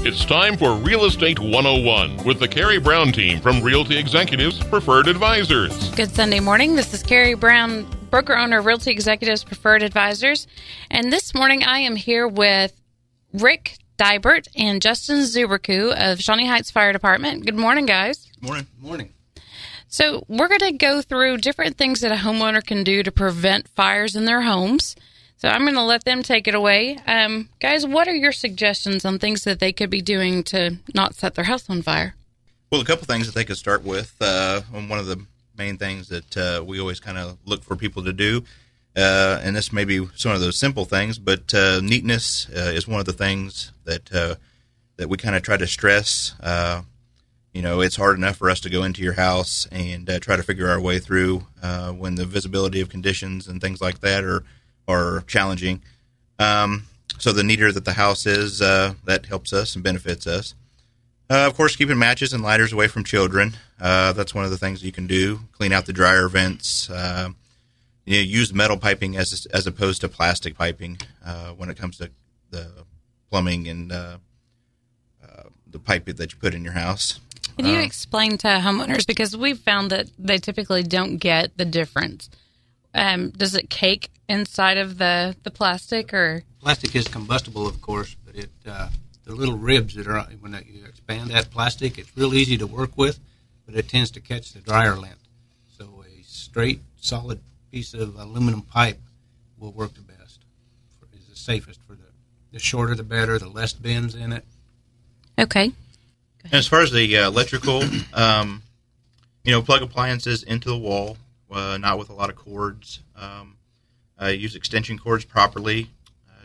It's time for Real Estate 101 with the Karey Brown team from Realty Executives Preferred Advisors. Good Sunday morning. This is Karey Brown, broker owner of Realty Executives Preferred Advisors. And this morning I am here with Rick Dybert and Justin Zuberku of Shawnee Heights Fire Department. Good morning, guys. Good morning. Good morning. So we're going to go through different things that a homeowner can do to prevent fires in their homes. So I'm going to let them take it away. Guys, what are your suggestions on things that they could be doing to not set their house on fire? Well, a couple things that they could start with. One of the main things that we always kind of look for people to do, and this may be some of those simple things, but neatness is one of the things that we kind of try to stress. It's hard enough for us to go into your house and try to figure our way through when the visibility of conditions and things like that are challenging. So the neater that the house is, that helps us and benefits us. Of course, keeping matches and lighters away from children. That's one of the things you can do. Clean out the dryer vents. Use metal piping as opposed to plastic piping when it comes to the plumbing and the pipe that you put in your house. Can you explain to homeowners, because we've found that they typically don't get the difference. Does it cake inside of the plastic, or? Plastic is combustible, of course, but the little ribs that are, when you expand that plastic, it's real easy to work with, but it tends to catch the dryer lint. So a straight, solid piece of aluminum pipe will work the best. Is the safest for the shorter the better, the less bends in it. Okay. And as far as the electrical, plug appliances into the wall. Not with a lot of cords. Use extension cords properly.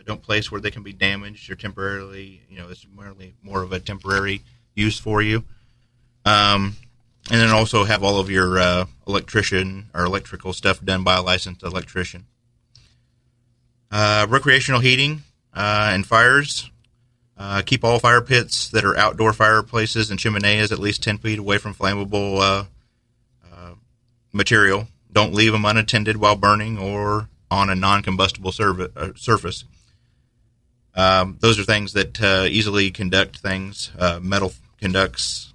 Don't place where they can be damaged or temporarily, it's merely more of a temporary use for you. And then also have all of your electrician or electrical stuff done by a licensed electrician. Recreational heating and fires. Keep all fire pits that are outdoor fireplaces and chimeneas at least 10 feet away from flammable material. Don't leave them unattended while burning or on a non-combustible surface. Those are things that easily conduct things. Metal conducts.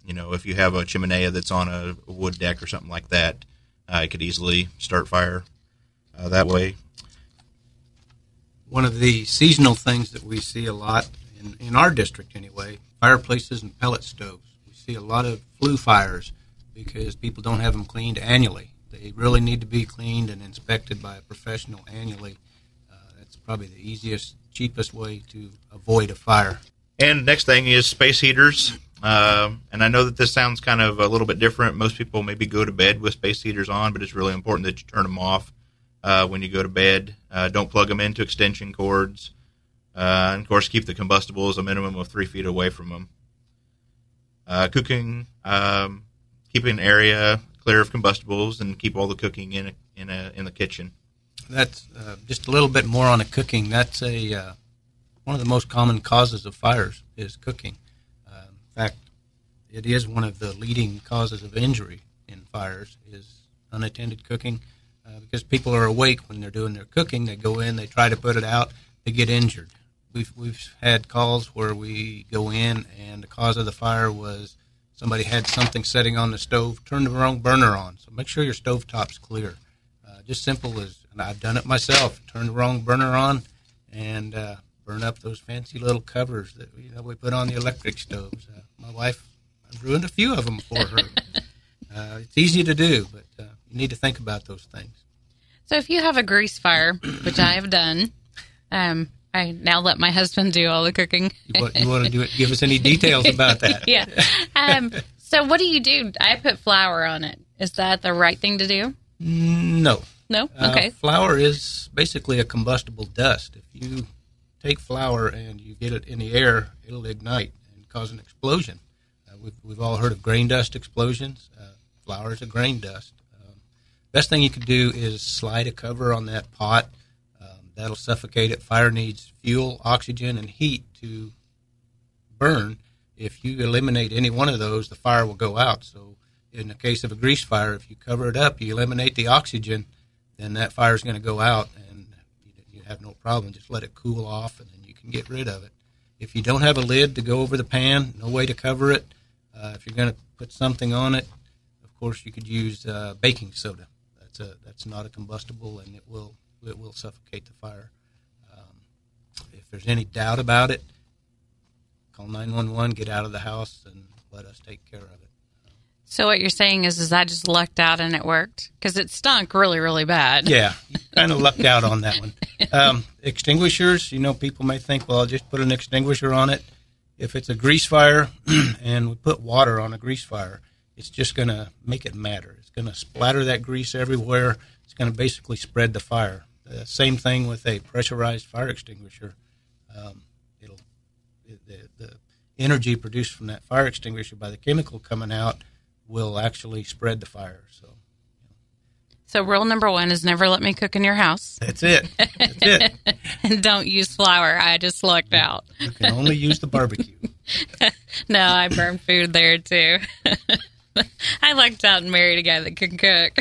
If you have a chimenea that's on a wood deck or something like that, it could easily start fire that way. One of the seasonal things that we see a lot in our district anyway, fireplaces and pellet stoves. We see a lot of flue fires because people don't have them cleaned annually. They really need to be cleaned and inspected by a professional annually. That's probably the easiest, cheapest way to avoid a fire. And next thing is space heaters. And I know that this sounds kind of a little bit different. Most people maybe go to bed with space heaters on, but it's really important that you turn them off when you go to bed. Don't plug them into extension cords. And, of course, keep the combustibles a minimum of 3 feet away from them. Cooking, keeping an area clear of combustibles and keep all the cooking in the kitchen. That's just a little bit more on the cooking. That's one of the most common causes of fires is cooking. In fact, it is one of the leading causes of injury in fires is unattended cooking because people are awake when they're doing their cooking. They go in, they try to put it out, they get injured. We've had calls where we go in and the cause of the fire was somebody had something setting on the stove, turned the wrong burner on. So make sure your stovetop's clear. Just simple as, and I've done it myself, turn the wrong burner on and burn up those fancy little covers that we put on the electric stoves. My wife, I've ruined a few of them for her. It's easy to do, but you need to think about those things. So if you have a grease fire, which I have done, I now let my husband do all the cooking. You want to do it? Give us any details about that. Yeah. So what do you do? I put flour on it. Is that the right thing to do? No. No? Okay. Flour is basically a combustible dust. If you take flour and you get it in the air, it'll ignite and cause an explosion. We've all heard of grain dust explosions. Flour is a grain dust. Best thing you can do is slide a cover on that pot. That'll suffocate it. Fire needs fuel, oxygen, and heat to burn. If you eliminate any one of those, the fire will go out. So in the case of a grease fire, if you cover it up, you eliminate the oxygen, then that fire is going to go out, and you have no problem. Just let it cool off, and then you can get rid of it. If you don't have a lid to go over the pan, no way to cover it. If you're going to put something on it, of course, you could use baking soda. That's not a combustible, and it will suffocate the fire. If there's any doubt about it, call 911, get out of the house, and let us take care of it. So what you're saying is I just lucked out and it worked? Because it stunk really, really bad. Yeah, you kind of lucked out on that one. Extinguishers, people may think, well, I'll just put an extinguisher on it. If it's a grease fire and we put water on a grease fire, it's just going to make it matter. It's going to splatter that grease everywhere. It's going to basically spread the fire. Same thing with a pressurized fire extinguisher. The energy produced from that fire extinguisher by the chemical coming out will actually spread the fire. So rule number 1 is never let me cook in your house. That's it. And don't use flour. I just lucked out. You can only use the barbecue. No, I burned food there too. I lucked out and married a guy that could cook.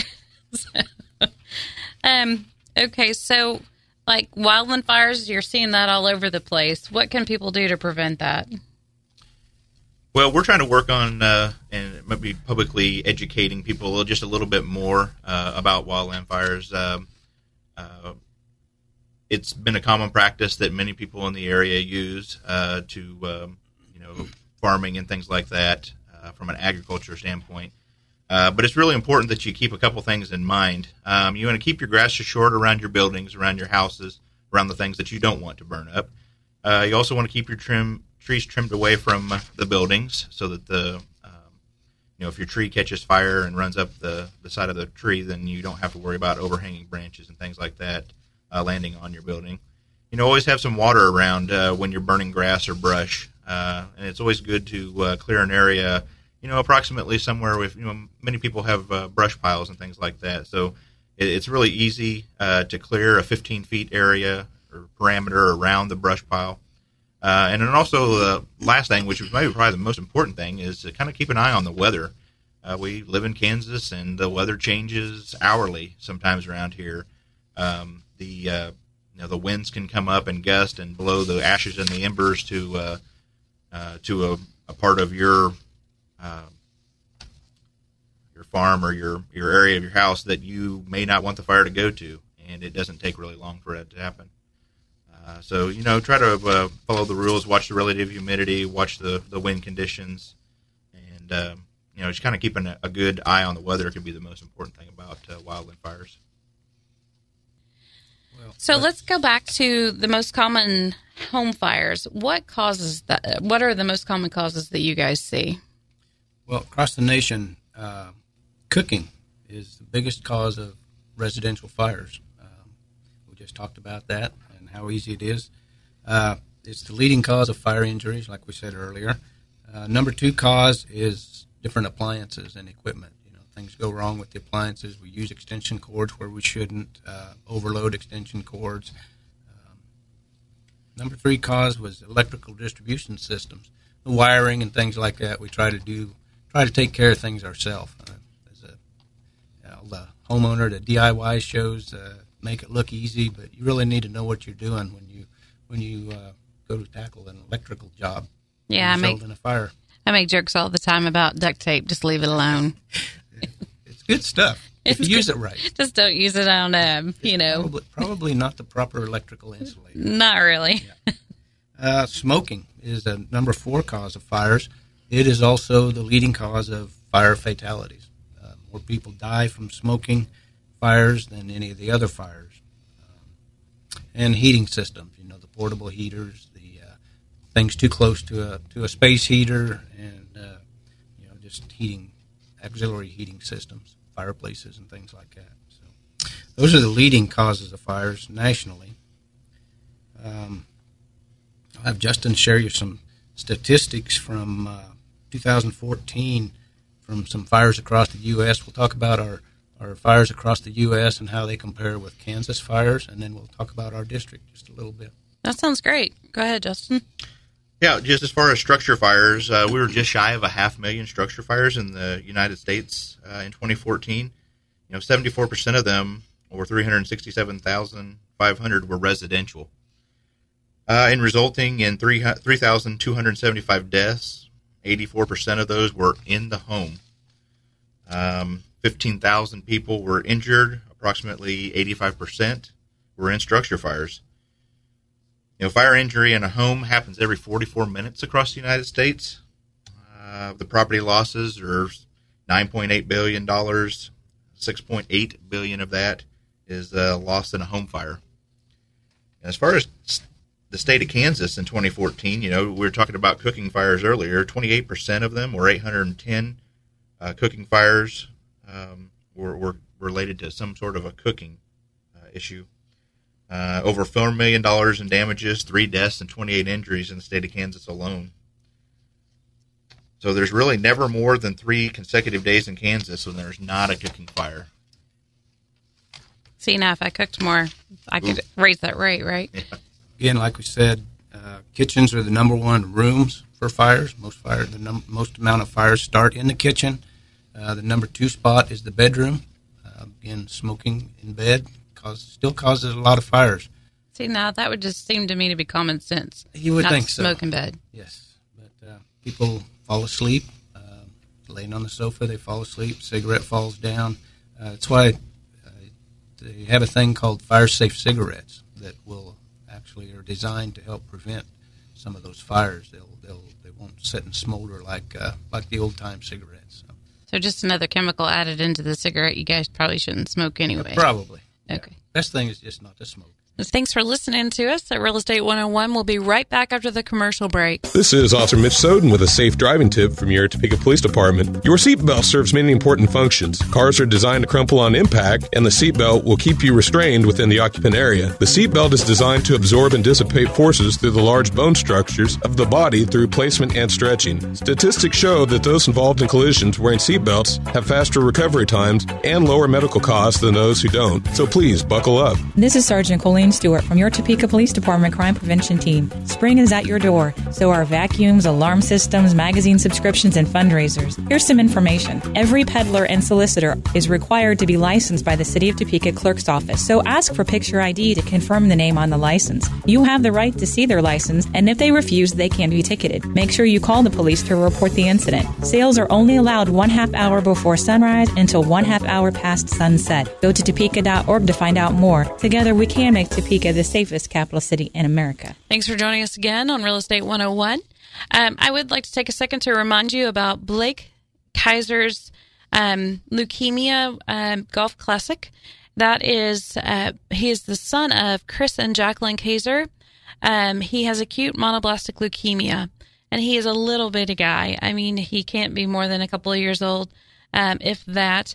Okay, so like wildland fires, you're seeing that all over the place. What can people do to prevent that? Well, we're trying to work on and maybe publicly educating people just a little bit more about wildland fires. It's been a common practice that many people in the area use to farming and things like that from an agriculture standpoint. But it's really important that you keep a couple things in mind. You want to keep your grass short around your buildings, around your houses, around the things that you don't want to burn up. You also want to keep your trees trimmed away from the buildings so that if your tree catches fire and runs up the side of the tree, then you don't have to worry about overhanging branches and things like that landing on your building. Always have some water around when you're burning grass or brush. And it's always good to clear an area, approximately somewhere with, many people have brush piles and things like that. So it's really easy to clear a 15-feet area or parameter around the brush pile. And then also the last thing, which is maybe probably the most important thing, is to kind of keep an eye on the weather. We live in Kansas, and the weather changes hourly sometimes around here. The winds can come up and gust and blow the ashes and the embers to a part of your farm or your area of your house that you may not want the fire to go to, and it doesn't take really long for it to happen. So try to follow the rules, watch the relative humidity, watch the wind conditions, and just kind of keeping a good eye on the weather can be the most important thing about wildland fires. So let's go back to the most common home fires. What causes that? What are the most common causes that you guys see? Well, across the nation, cooking is the biggest cause of residential fires. We just talked about that and how easy it is. It's the leading cause of fire injuries, like we said earlier. Number 2 cause is different appliances and equipment. Things go wrong with the appliances. We use extension cords where we shouldn't, overload extension cords. Number 3 cause was electrical distribution systems, the wiring and things like that. We try to take care of things ourselves. The homeowner, the DIY shows make it look easy, but you really need to know what you're doing when you go to tackle an electrical job. Yeah, in a fire. I make jokes all the time about duct tape. Just leave it alone. It's good stuff if you use it right. Just don't use it on, Probably not the proper electrical insulator. Not really. Yeah. Smoking is the number 4 cause of fires. It is also the leading cause of fire fatalities. More people die from smoking fires than any of the other fires. And heating systems, the portable heaters, the things too close to a space heater, and just auxiliary heating systems, fireplaces, and things like that. So those are the leading causes of fires nationally. I'll have Justin share you some statistics from 2014 from some fires across the U.S. We'll talk about our fires across the U.S. and how they compare with Kansas fires, and then we'll talk about our district just a little bit. That sounds great. Go ahead, Justin. Yeah, just as far as structure fires, we were just shy of 500,000 structure fires in the United States in 2014. 74% of them, or 367,500, were residential. and resulting in 3,275 deaths. 84% of those were in the home. 15,000 people were injured. Approximately 85% were in structure fires. Fire injury in a home happens every 44 minutes across the United States. The property losses are $9.8 billion. $6.8 billion of that is lost in a home fire. As far as the state of Kansas in 2014, we were talking about cooking fires earlier. 28% of them, or 810 cooking fires, were related to some sort of a cooking issue. Over $4 million in damages, 3 deaths, and 28 injuries in the state of Kansas alone. So there's really never more than 3 consecutive days in Kansas when there's not a cooking fire. See, now if I cooked more, I could raise that rate, right? Yeah. Again, like we said, kitchens are the number one rooms for fires. Most amount of fires start in the kitchen. The number 2 spot is the bedroom. Again, smoking in bed still causes a lot of fires. See, now that would just seem to me to be common sense. You would think so. Smoke in bed. Yes, but people fall asleep, laying on the sofa, they fall asleep, cigarette falls down. That's why they have a thing called fire-safe cigarettes that will actually are designed to help prevent some of those fires. They won't sit and smolder like the old-time cigarettes. So just another chemical added into the cigarette you guys probably shouldn't smoke anyway. Probably. Okay. Yeah. Best thing is just not to smoke. Thanks for listening to us at Real Estate 101. We'll be right back after the commercial break. This is Officer Mitch Soden with a safe driving tip from your Topeka Police Department. Your seatbelt serves many important functions. Cars are designed to crumple on impact, and the seatbelt will keep you restrained within the occupant area. The seatbelt is designed to absorb and dissipate forces through the large bone structures of the body through placement and stretching. Statistics show that those involved in collisions wearing seatbelts have faster recovery times and lower medical costs than those who don't. So please, buckle up. This is Sergeant Colleen Stewart from your Topeka Police Department Crime Prevention Team. Spring is at your door, so are vacuums, alarm systems, magazine subscriptions, and fundraisers. Here's some information. Every peddler and solicitor is required to be licensed by the City of Topeka Clerk's Office, so ask for picture ID to confirm the name on the license. You have the right to see their license, and if they refuse, they can be ticketed. Make sure you call the police to report the incident. Sales are only allowed 1/2 hour before sunrise until 1/2 hour past sunset. Go to topeka.org to find out more. Together we can make Topeka the safest capital city in America. Thanks for joining us again on Real Estate 101. I would like to take a second to remind you about Blake Kaiser's Leukemia Golf Classic. That is, he is the son of Chris and Jacqueline Kaiser. He has acute monoblastic leukemia, and he is a little bitty guy. I mean, he can't be more than a couple of years old, if that.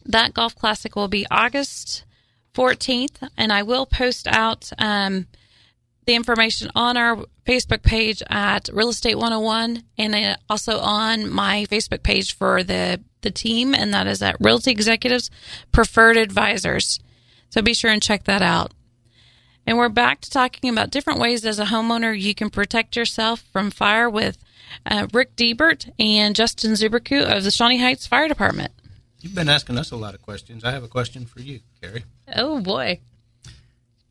That golf classic will be August 14th, and I will post out the information on our Facebook page at Real Estate 101, and also on my Facebook page for the team, and that is at Realty Executives Preferred Advisors. So be sure and check that out. And we're back to talking about different ways as a homeowner you can protect yourself from fire with Rick Diebert and Justin Zuberku of the Shawnee Heights Fire Department. You've been asking us a lot of questions. I have a question for you, Karey. Oh, boy.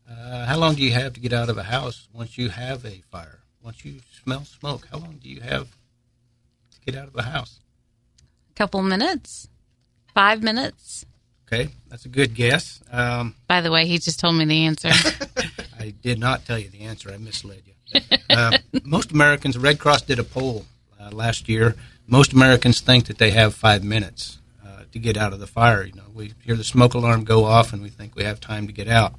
How long do you have to get out of a house once you have a fire? Once you smell smoke, how long do you have to get out of a house? A couple minutes. 5 minutes. Okay, that's a good guess. By the way, he just told me the answer. I did not tell you the answer. I misled you. Most Americans, Red Cross did a poll last year. Most Americans think that they have 5 minutes to get out of the fire. You know, we hear the smoke alarm go off and we think we have time to get out.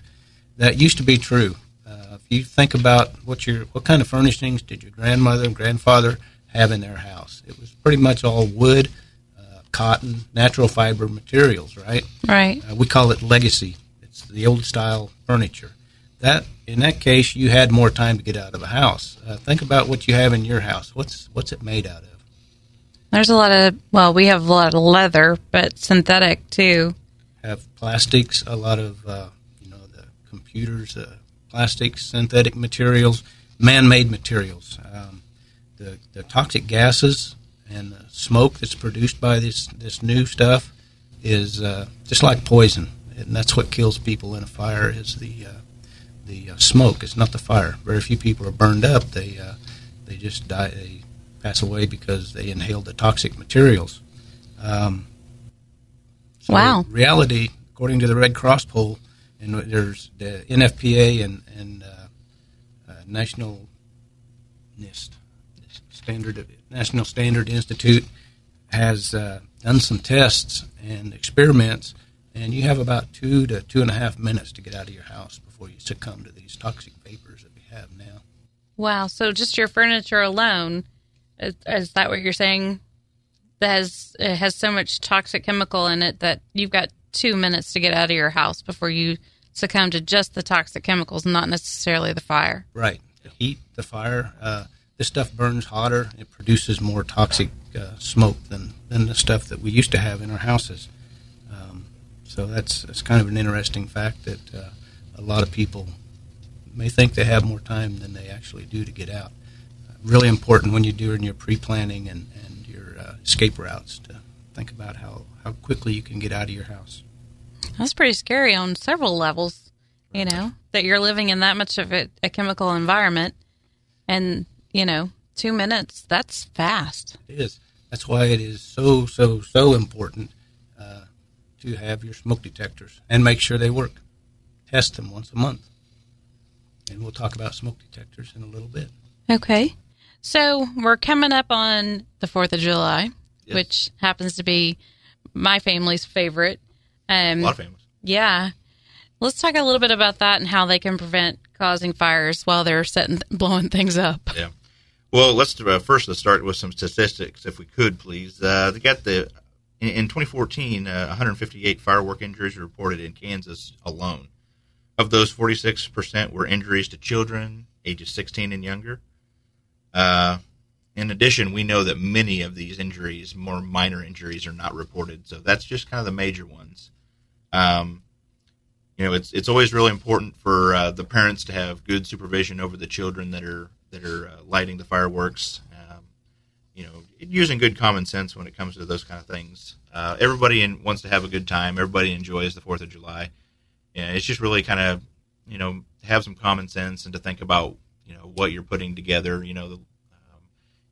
That used to be true. If you think about what kind of furnishings did your grandmother and grandfather have in their house, it was pretty much all wood, cotton, natural fiber materials, right? Right. We call it legacy. It's the old style furniture. In that case, you had more time to get out of a house. Think about what you have in your house. What's it made out of? There's a lot of, we have a lot of leather, but synthetic too. Have plastics, a lot of, the computers, plastics, synthetic materials, man-made materials. The toxic gases and the smoke that's produced by this new stuff is just like poison, and that's what kills people in a fire is the smoke. It's not the fire. Very few people are burned up. They just die. They pass away because they inhaled the toxic materials. Wow. In reality, according to the Red Cross poll, and there's the NFPA and National Standard Institute has done some tests and experiments, and you have about 2 to 2.5 minutes to get out of your house before you succumb to these toxic vapors that we have now. Wow. So just your furniture alone, is that what you're saying? It has so much toxic chemical in it that you've got 2 minutes to get out of your house before you succumb to just the toxic chemicals, not necessarily the fire. Right. The heat, the fire. This stuff burns hotter. It produces more toxic smoke than the stuff that we used to have in our houses. So that's kind of an interesting fact that a lot of people may think they have more time than they actually do to get out. Really important when you're doing your pre-planning and your escape routes to think about how quickly you can get out of your house. That's pretty scary on several levels, that you're living in that much of a chemical environment. And, 2 minutes, that's fast. It is. That's why it is so important to have your smoke detectors and make sure they work. Test them once a month. And we'll talk about smoke detectors in a little bit. Okay. So we're coming up on the 4th of July, Yes. which happens to be my family's favorite. A lot of families. Yeah. Let's talk a little bit about that and how they can prevent causing fires while they're blowing things up. Yeah. Well, let's start with some statistics, if we could, please. They got in 2014, 158 firework injuries were reported in Kansas alone. Of those, 46% were injuries to children ages 16 and younger. In addition, we know that many of these injuries, more minor injuries, are not reported. So that's just kind of the major ones. It's always really important for the parents to have good supervision over the children that are lighting the fireworks. Using good common sense when it comes to those kind of things. Everybody wants to have a good time. Everybody enjoys the 4th of July. And it's just really kind of, have some common sense and to think about, what you're putting together. You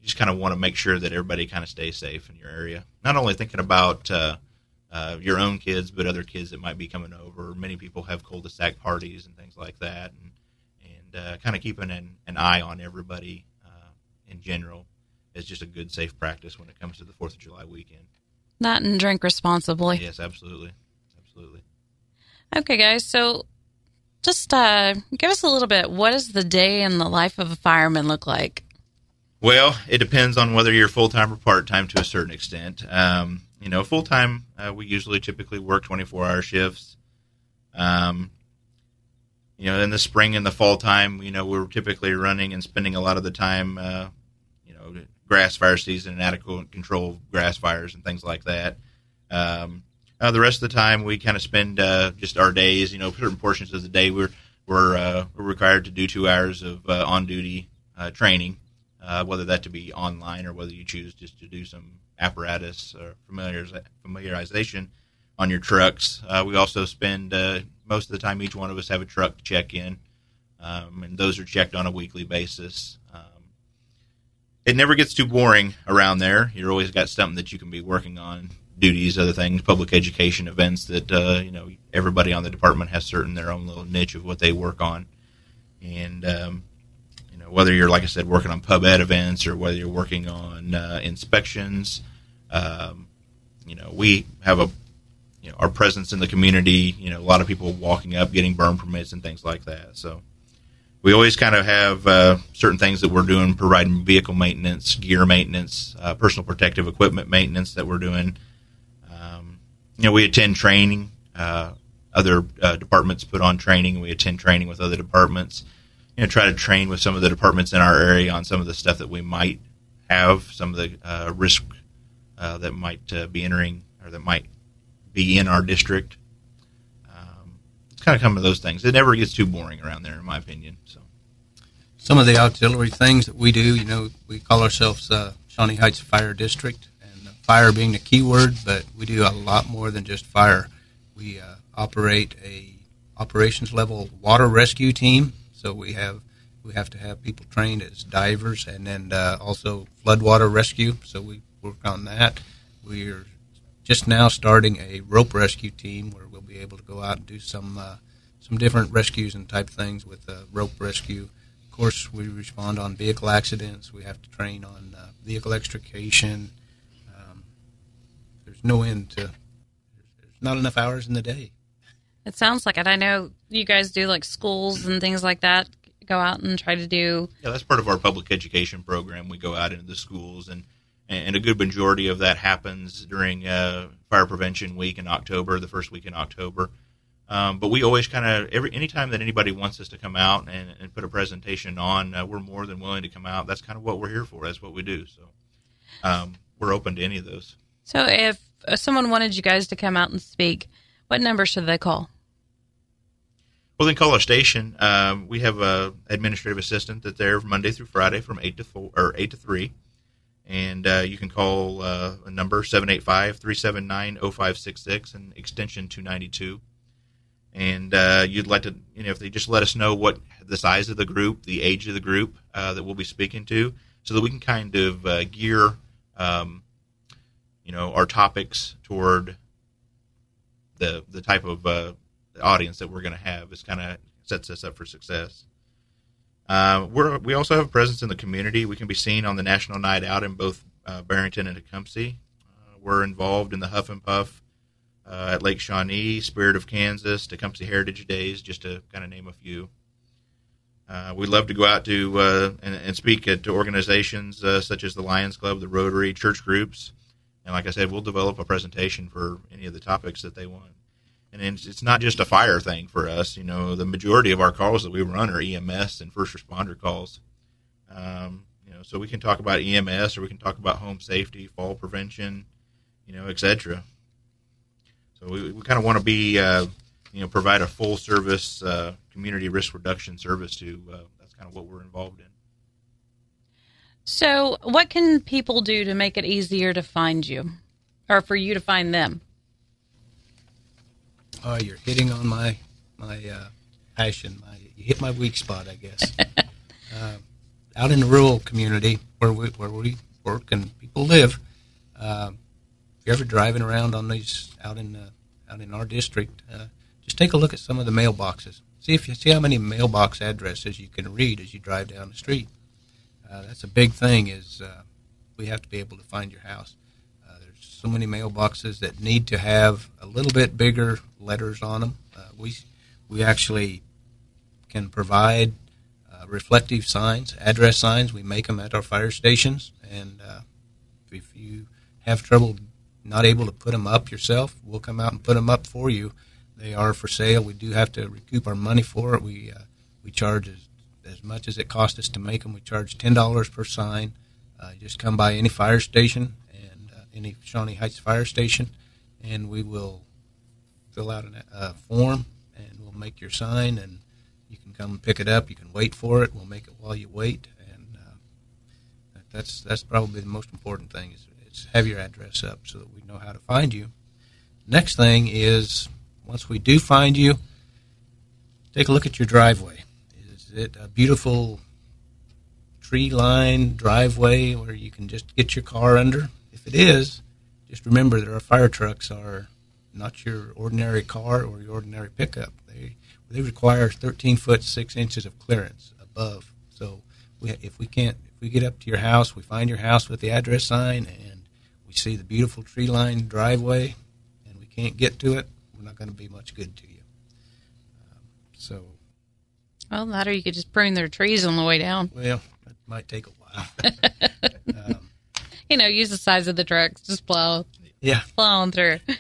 just kind of want to make sure that everybody kind of stays safe in your area. Not only thinking about your own kids, but other kids that might be coming over. Many people have cul-de-sac parties and things like that. And kind of keeping an eye on everybody in general is just a good, safe practice when it comes to the 4th of July weekend. That and drink responsibly. Yes, absolutely. Absolutely. Okay, guys. So just give us a little bit. What does the day in the life of a fireman look like? Well, it depends on whether you're full-time or part-time to a certain extent. Full-time, we typically work 24-hour shifts. In the spring and the fall time, we're typically running and spending a lot of the time, grass fire season and adequate control of grass fires and things like that. The rest of the time, we kind of spend just our days. Certain portions of the day we're required to do 2 hours of on-duty training, whether that to be online or whether you choose just to do some apparatus or familiarization on your trucks. We also spend most of the time, each one of us have a truck to check in, and those are checked on a weekly basis. It never gets too boring around there. You're always got something that you can be working on, duties, other things, public education events that, everybody on the department has their own little niche of what they work on. And, whether you're, like I said, working on pub ed events or whether you're working on inspections, we have our presence in the community, a lot of people walking up, getting burn permits and things like that. So we always kind of have certain things that we're doing, providing vehicle maintenance, gear maintenance, personal protective equipment maintenance that we're doing. We attend training. Other departments put on training. We attend training with other departments. Try to train with some of the departments in our area on some of the stuff that we might have, some of the risk that might be entering or that might be in our district. It's kind of come to those things. It never gets too boring around there, in my opinion. So, some of the auxiliary things that we do, we call ourselves Shawnee Heights Fire District, and fire being the key word, but we do a lot more than just fire. We operate a operations level water rescue team. So we have to have people trained as divers, and then also floodwater rescue. So we work on that. We're just now starting a rope rescue team where we'll be able to go out and do some different rescues and type things with rope rescue. Of course, we respond on vehicle accidents. We have to train on vehicle extrication. There's no end to. There's not enough hours in the day. It sounds like it. I know you guys do like schools and things like that. Go out and try to do. Yeah, that's part of our public education program. We go out into the schools, and a good majority of that happens during Fire Prevention Week in October, the first week in October. But we always kind of, anytime that anybody wants us to come out and put a presentation on, we're more than willing to come out. That's kind of what we're here for. That's what we do. So we're open to any of those. So if someone wanted you guys to come out and speak, what number should they call? Well, then call our station. We have an administrative assistant that's there Monday through Friday from 8 to 3. And you can call a number 785-379-0566 and extension 292. And you'd like to, if they just let us know what the size of the group, the age of the group that we'll be speaking to, so that we can kind of gear, our topics toward the type of audience that we're going to have. Is kind of sets us up for success. We also have a presence in the community. We can be seen on the National Night Out in both Barrington and Tecumseh. We're involved in the Huff and Puff at Lake Shawnee, Spirit of Kansas, Tecumseh Heritage Days, just to kind of name a few. We love to go out to and speak to organizations such as the Lions Club, the Rotary, church groups. And like I said, we'll develop a presentation for any of the topics that they want. And it's not just a fire thing for us. The majority of our calls that we run are EMS and first responder calls. So we can talk about EMS, or we can talk about home safety, fall prevention, et cetera. So we kind of want to be, provide a full service community risk reduction service to. That's kind of what we're involved in. So what can people do to make it easier to find you, or for you to find them? Oh, you're hitting on my passion. You hit my weak spot, I guess. Out in the rural community where we work and people live, if you're ever driving around on these out in our district, just take a look at some of the mailboxes. See how many mailbox addresses you can read as you drive down the street. That's a big thing. Is we have to be able to find your house. There's so many mailboxes that need to have a little bit bigger letters on them. We actually can provide reflective signs, address signs. We make them at our fire stations, and if you have trouble not able to put them up yourself, we'll come out and put them up for you. They are for sale. We do have to recoup our money for it. We charge as much as it costs us to make them. We charge $10 per sign. Just come by any fire station and any Shawnee Heights fire station, and we will fill out a form, and we'll make your sign, and you can come pick it up. You can wait for it. We'll make it while you wait, and that's probably the most important thing is have your address up so that we know how to find you. Next thing is, once we do find you, take a look at your driveway. Is it a beautiful tree-lined driveway where you can just get your car under? If it is, just remember that our fire trucks are not your ordinary car or your ordinary pickup. They require 13 foot 6 inches of clearance above. So if we get up to your house, we find your house with the address sign, and we see the beautiful tree-lined driveway, and we can't get to it, we're not going to be much good to you. Well, that, or you could just prune their trees on the way down. Well, it might take a while. Use the size of the trucks, just plow. Yeah. Plowing through. Yeah.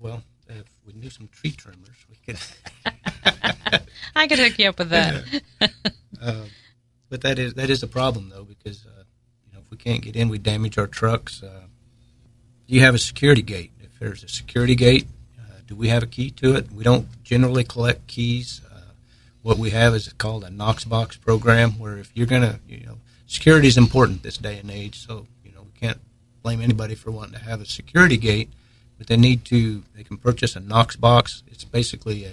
Well, if we knew some tree trimmers, we could. I could hook you up with that. But that is a problem, though, because if we can't get in, we damage our trucks. You have a security gate. If there's a security gate, do we have a key to it? We don't generally collect keys. What we have is called a Knox box program, where if you're going to, security is important this day and age, so, we can't blame anybody for wanting to have a security gate, but they can purchase a Knox box. It's basically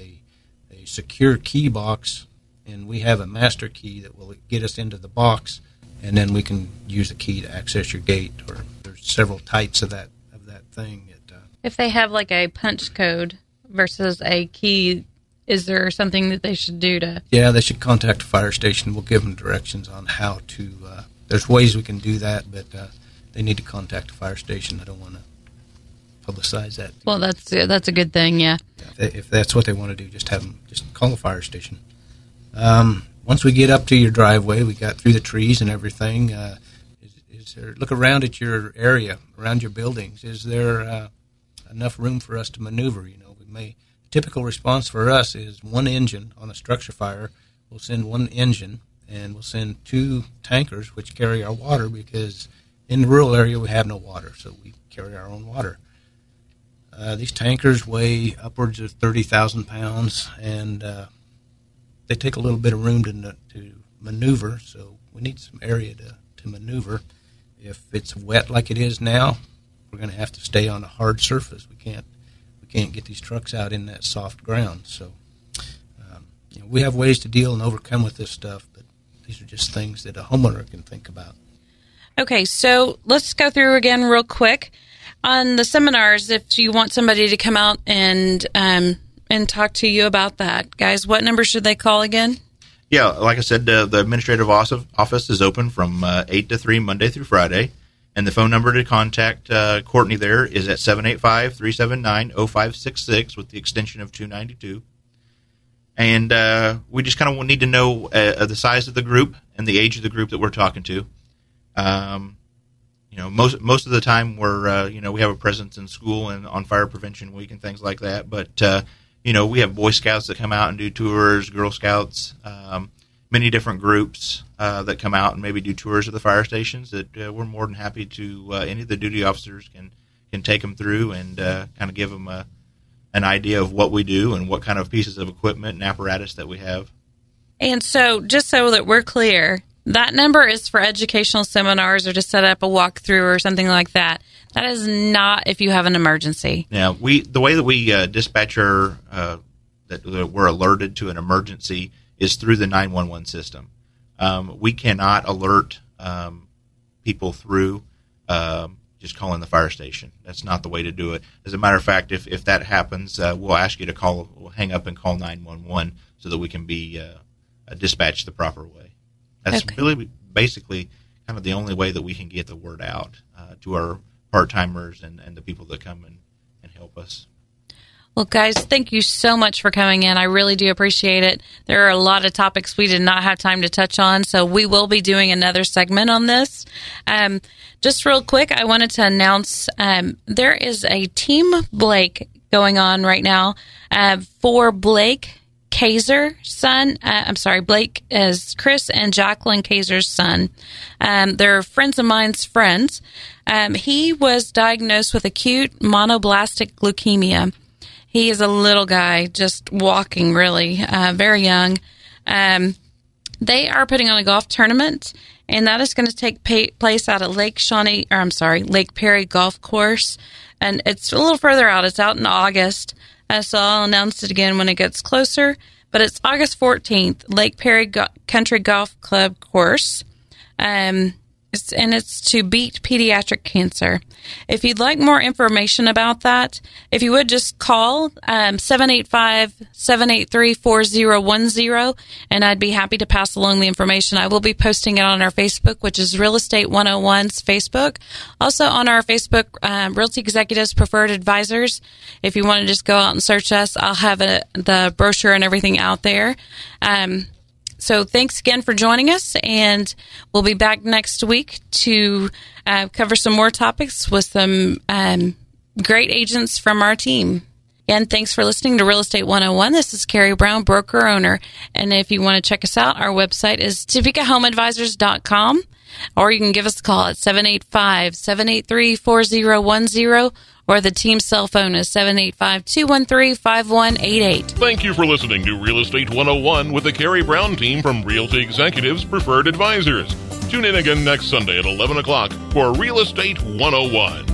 a secure key box, and we have a master key that will get us into the box, and then we can use a key to access your gate. Or there's several types of that thing. If they have like a punch code versus a key, is there something that they should do to? Yeah, they should contact the fire station. We'll give them directions on how to. There's ways we can do that, but they need to contact the fire station. I don't want to publicize that. Well, that's a good thing, yeah. If that's what they want to do, just call the fire station. Once we get up to your driveway, we got through the trees and everything. Look around at your area, around your buildings. Is there enough room for us to maneuver? Typical response for us is one engine on a structure fire. We'll send one engine, and we'll send 2 tankers, which carry our water, because in the rural area we have no water, so we carry our own water. These tankers weigh upwards of 30,000 pounds, and they take a little bit of room to maneuver, so we need some area to maneuver. If it's wet like it is now, we're going to have to stay on a hard surface. We can't get these trucks out in that soft ground. So we have ways to deal and overcome with this stuff, but these are just things that a homeowner can think about. Okay, so let's go through again real quick. On the seminars, if you want somebody to come out and talk to you about that, guys, what number should they call again? Yeah, like I said, the administrative office is open from 8 to 3 Monday through Friday. And the phone number to contact Courtney there is at 785-379-0566 with the extension of 292. And we just kind of need to know the size of the group and the age of the group that we're talking to. Most of the time we're we have a presence in school and on Fire Prevention Week and things like that. But we have Boy Scouts that come out and do tours, Girl Scouts, many different groups that come out and maybe do tours of the fire stations that we're more than happy to, any of the duty officers can take them through and kind of give them an idea of what we do and what kind of pieces of equipment and apparatus that we have. And so just so that we're clear, that number is for educational seminars or to set up a walkthrough or something like that. That is not if you have an emergency. Yeah, the way that we dispatch that we're alerted to an emergency is through the 911 system. We cannot alert people through just calling the fire station. That's not the way to do it. As a matter of fact, if that happens, we'll ask you to we'll hang up and call 911 so that we can be dispatched the proper way. That's really basically kind of the only way that we can get the word out to our part-timers and the people that come and help us. Well, guys, thank you so much for coming in. I really do appreciate it. There are a lot of topics we did not have time to touch on, so we will be doing another segment on this. Just real quick, I wanted to announce there is a Team Blake going on right now for Blake Kaiser's son. Blake is Chris and Jacqueline Kaiser's son. They're friends of mine's friends. He was diagnosed with acute monoblastic leukemia. He is a little guy, just walking really, very young. They are putting on a golf tournament, and that is going to take place out at Lake Perry Golf Course. And it's a little further out. It's out in August. So I'll announce it again when it gets closer. But it's August 14th, Lake Perry Country Golf Club course. It's to beat pediatric cancer. If you'd like more information about that, if you would just call 785-783-4010, and I'd be happy to pass along the information. I will be posting it on our Facebook, which is Real Estate 101's Facebook. Also on our Facebook, Realty Executives Preferred Advisors. If you want to just go out and search us, I'll have the brochure and everything out there. So thanks again for joining us, and we'll be back next week to cover some more topics with some great agents from our team. Again, thanks for listening to Real Estate 101. This is Karey Brown, broker-owner. And if you want to check us out, our website is TopekaHomeAdvisors.com, or you can give us a call at 785-783-4010, or the team's cell phone is 785-213-5188. Thank you for listening to Real Estate 101 with the Karey Brown team from Realty Executives Preferred Advisors. Tune in again next Sunday at 11 o'clock for Real Estate 101.